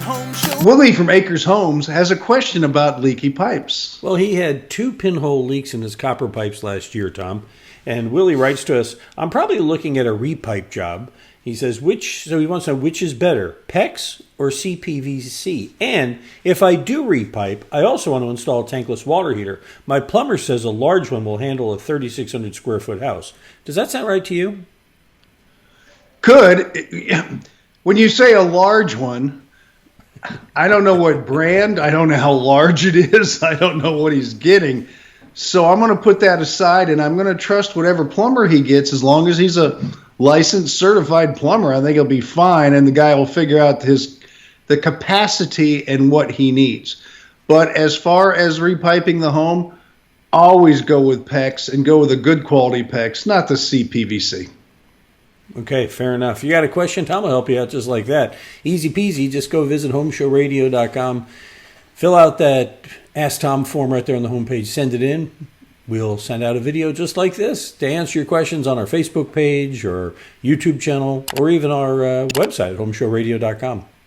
Home Show. Willie from Acres Homes has a question about leaky pipes. Well, he had 2 pinhole leaks in his copper pipes last year, Tom. And Willie writes to us, I'm probably looking at a repipe job. He says, he wants to know which is better, PEX or CPVC? And if I do repipe, I also want to install a tankless water heater. My plumber says a large one will handle a 3,600 square foot house. Does that sound right to you? Could. When you say a large one, I don't know what brand, I don't know how large it is, I don't know what he's getting. So I'm going to put that aside, and I'm going to trust whatever plumber he gets. As long as he's a licensed, certified plumber, I think he'll be fine, and the guy will figure out the capacity and what he needs. But as far as repiping the home, always go with PEX and go with a good quality PEX, not the CPVC. Okay, fair enough. You got a question, Tom will help you out just like that. Easy peasy. Just go visit HomeShowRadio.com. Fill out that Ask Tom form right there on the homepage. Send it in. We'll send out a video just like this to answer your questions on our Facebook page or YouTube channel or even our website at HomeShowRadio.com.